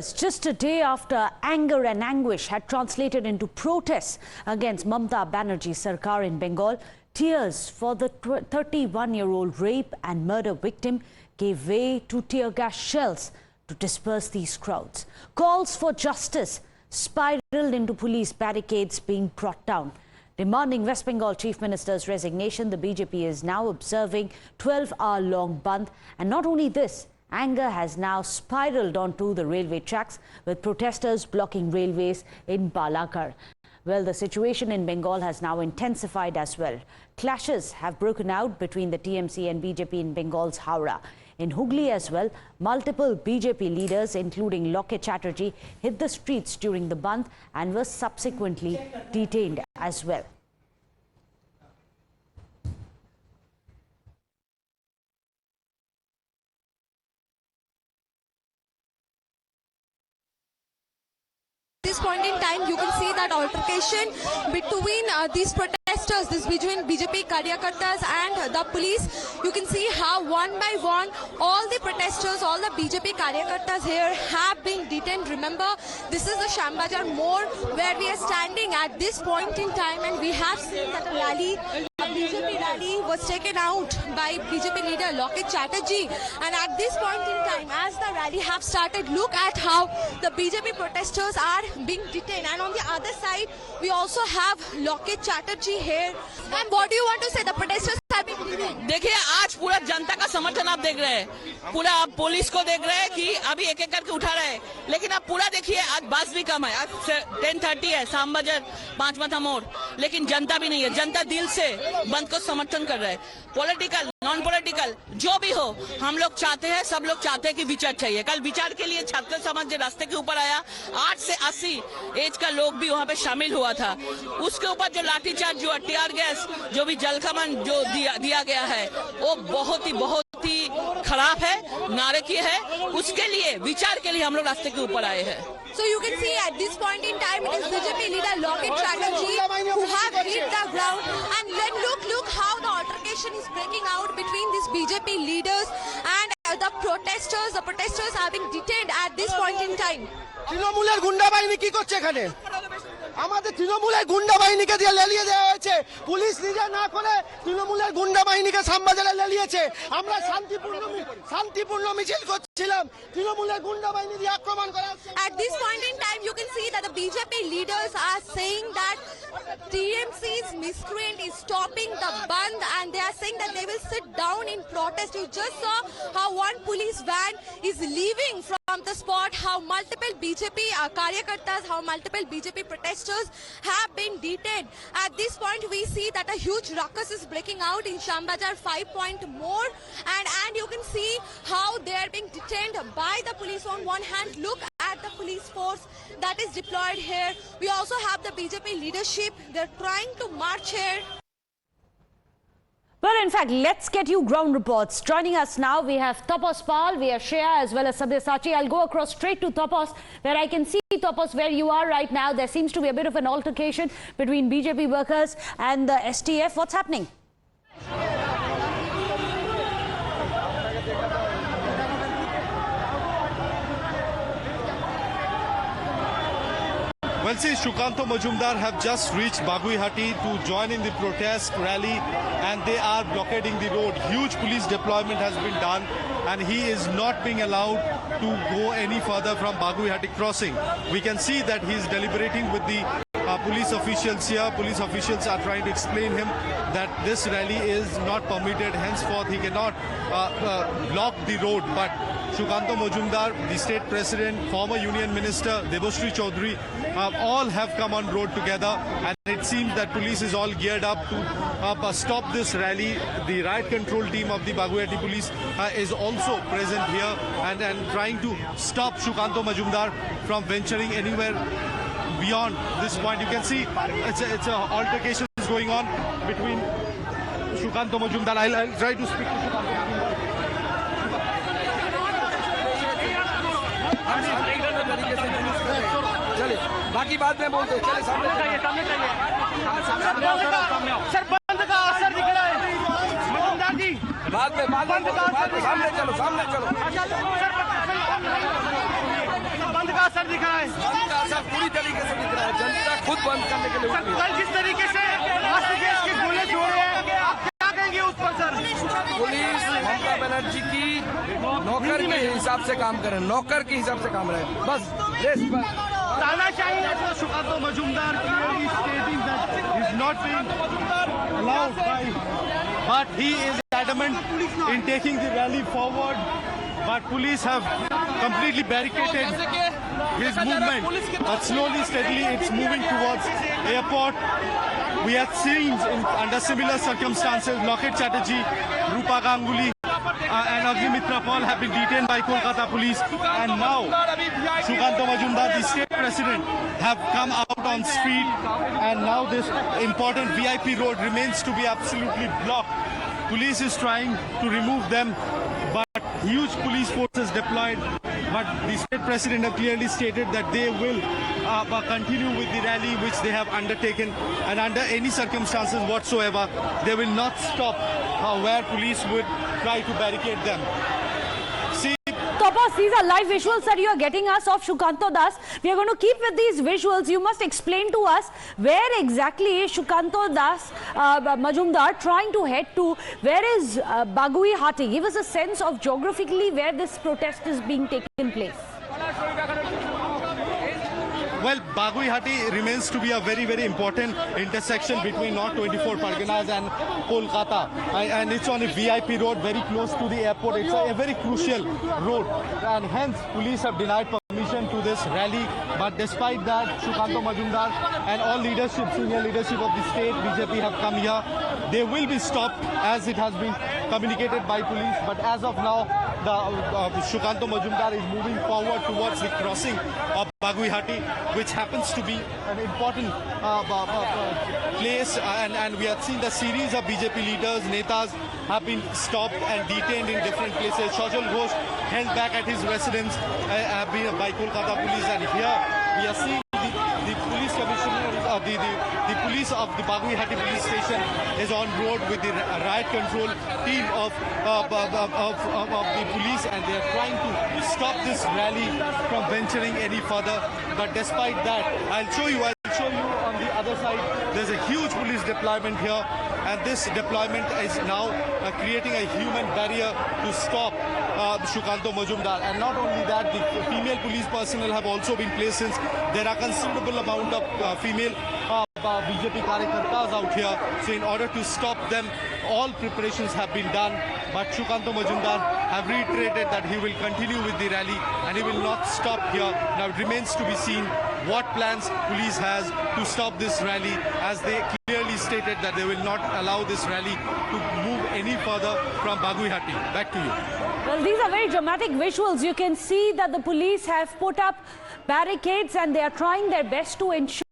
Just a day after anger and anguish had translated into protests against Mamata Banerjee's Sarkar in Bengal, tears for the 31-year-old rape and murder victim gave way to tear gas shells to disperse these crowds. Calls for justice spiraled into police barricades being brought down. Demanding West Bengal Chief Minister's resignation, the BJP is now observing 12-hour-long bandh. And not only this, anger has now spiraled onto the railway tracks, with protesters blocking railways in Balakar. Well, the situation in Bengal has now intensified as well. Clashes have broken out between the TMC and BJP in Bengal's Howrah. In Hooghly as well, multiple BJP leaders, including Loket Chatterjee, hit the streets during the bandh and were subsequently detained as well. At this point in time, you can see that altercation between these protesters, between BJP Karyakartas and the police. You can see how one by one all the protesters, all the BJP Karyakartas here have been detained. Remember, this is the Shambazar Mode where we are standing at this point in time, and we have seen that a BJP rally was taken out by BJP leader Loket Chatterjee. And at this point in time, as the rally have started, look at how the BJP protesters are being detained. And on the other side, we also have Loket Chatterjee here. And what do you want to say? The protesters have been detained. देखिए, आज पूरा जनता का समर्थन आप देख रहे हैं, पूरा आप पुलिस को देख रहे हैं कि अभी एक एक करके उठा रहे हैं, लेकिन आप पूरा देखिए आज बस भी कम है, आज 10:30 है, शामबाजार 5 माथा मोड़, लेकिन जनता भी नहीं है। जनता दिल से बंद को समर्थन कर रहे हैं। पॉलिटिकल नॉन पॉलिटिकल जो भी हो, हम लोग चाहते हैं, सब लोग चाहते हैं कि विचार चाहिए। कल विचार के लिए छात्र समाज रास्ते के ऊपर आया, 8 से 80 एज का लोग भी वहाँ पे शामिल हुआ था। उसके ऊपर जो लाठीचार्ज, जो टीयर गैस, जो भी जलकमान जो दिया गया है, वो बहुत ही खराब है, नारकीय है। उसके लिए विचार के लिए हम लोग रास्ते के ऊपर आए हैं। So you can see at this point in time, it is BJP leader Loket Chatterjee who have hit the ground. And then look how the altercation is breaking out between these BJP leaders and the protesters. The protesters are being detained at this point in time. তৃণমূলের গুন্ডা বাহিনী কি করছে এখানে? আমাদের তৃণমূলের গুন্ডা বাহিনীকে দিয়ে লেলিয়ে দেওয়া হয়েছে। পুলিশ নিজে না করে তৃণমূলের গুন্ডা বাহিনীকে শ্যামবাজারে লেলিয়েছে। আমরা শান্তিপূর্ণ মিছিল করছিলাম, তৃণমূলের গুন্ডা বাহিনী দিয়ে আক্রমণ করা হচ্ছে। At this point in time, you can see that the BJP leaders are saying that TMC's miscreant is stopping the bandh, and they are saying that they will sit down in protest. You just saw how one police van is leaving from the spot, how multiple BJP Karyakartas, how multiple BJP protesters have been detained. At this point, we see that a huge ruckus is breaking out in Shambazar 5 more, and you can see how they are being detained by the police. On one hand, look at the police force that is deployed here. We also have the BJP leadership. They're trying to march here. Well, in fact, let's get you ground reports. Joining us now, we have Tapas Pal, we have Shreya as well as Sabyasachi. I'll go across straight to Tapas, where I can see, Tapas, where you are right now. There seems to be a bit of an altercation between BJP workers and the STF. What's happening? Well, see, Shukanto Majumdar have just reached Baguihati to join in the protest rally, and they are blockading the road. Huge police deployment has been done, and he is not being allowed to go any further from Baguihati crossing. We can see that he is deliberating with the police officials here. Police officials are trying to explain him that this rally is not permitted, henceforth he cannot block the road. But Shukanto Majumdar, the state president, former union minister Debashree Chaudhary, all have come on road together, and it seems that police is all geared up to stop this rally. The riot control team of the Baguihati police is also present here and trying to stop Shukanto Majumdar from venturing anywhere beyond this point. You can see it's a altercation is going on between Shukanto Majumdar. I'll try to speak to Shukanto Majumdar. चले बाकी बाद में बोलते चले सामने चाहिए sir बंद का असर दिख रहा है मजूमदार जी बाद में सामने चलो बंद का असर दिख रहा है? बंद का असर पूरी तरीके से दिख रहा है। जनता खुद बंद करने के लिए उठी है। कल जिस तरीके से राष्ट्र गैस की गोले छोड़े हैं, आप क्या कहेंगे उस पर सर? पुलिस ममता बनर्जी की नौकर के हिसाब से काम करे, नौकर के हिसाब से काम रहे, बस देश पर तानाशाही है तो Sukanta Majumdar clearly stating that he's not being allowed by, but he is adamant in taking the rally forward. But police have completely barricaded his movement. But slowly, steadily, it's moving towards airport. We have seen under similar circumstances, Lockheed Chatterjee, Rupa Ganguly, and Agnimitra Paul have been detained by Kolkata police, and now Sukanto Majumdar, the state president, have come out on street, and now this important VIP road remains to be absolutely blocked. Police is trying to remove them, but huge police forces deployed. But the state president have clearly stated that they will continue with the rally which they have undertaken, and under any circumstances whatsoever, they will not stop where police would try to barricade them. See, Tapas, these are live visuals that you are getting us of Sukanto Das. We are going to keep with these visuals. You must explain to us where exactly is Sukanto Das Majumdar trying to head to. Where is Bagui Hati? Give us a sense of geographically where this protest is being taken place. well, Bagui Hati remains to be a very, very important intersection between North 24 Parganas and Kolkata. And it's on a VIP road very close to the airport. It's a very crucial road. And hence, police have denied permission to this rally. But despite that, Sukanto Majumdar and all leadership, senior leadership of the state, BJP have come here. They will be stopped as it has been communicated by police. But as of now, the Sukanto Majumdar is moving forward towards the crossing of Bagui Hati, which happens to be an important place. And we have seen the series of BJP leaders, netas, have been stopped and detained in different places. Shajal Ghosh held back at his residence by Kolkata police, and here we are seeing the police commissioner, the police of the Bagui Hati police station is on road with the riot control team of the police, and they are trying to stop this rally from venturing any further. But despite that, I'll show you on the other side. There's a huge police deployment here, and this deployment is now creating a human barrier to stop Sukanto Majumdar. And not only that, the female police personnel have also been placed, since there are considerable amount of female BJP karyakartas out here. So in order to stop them, all preparations have been done. But Sukanto Majumdar have reiterated that he will continue with the rally and he will not stop here. Now it remains to be seen what plans police has to stop this rally, as they clearly stated that they will not allow this rally to move any further from Bagui Hati. Back to you. Well, these are very dramatic visuals. You can see that the police have put up barricades and they are trying their best to ensure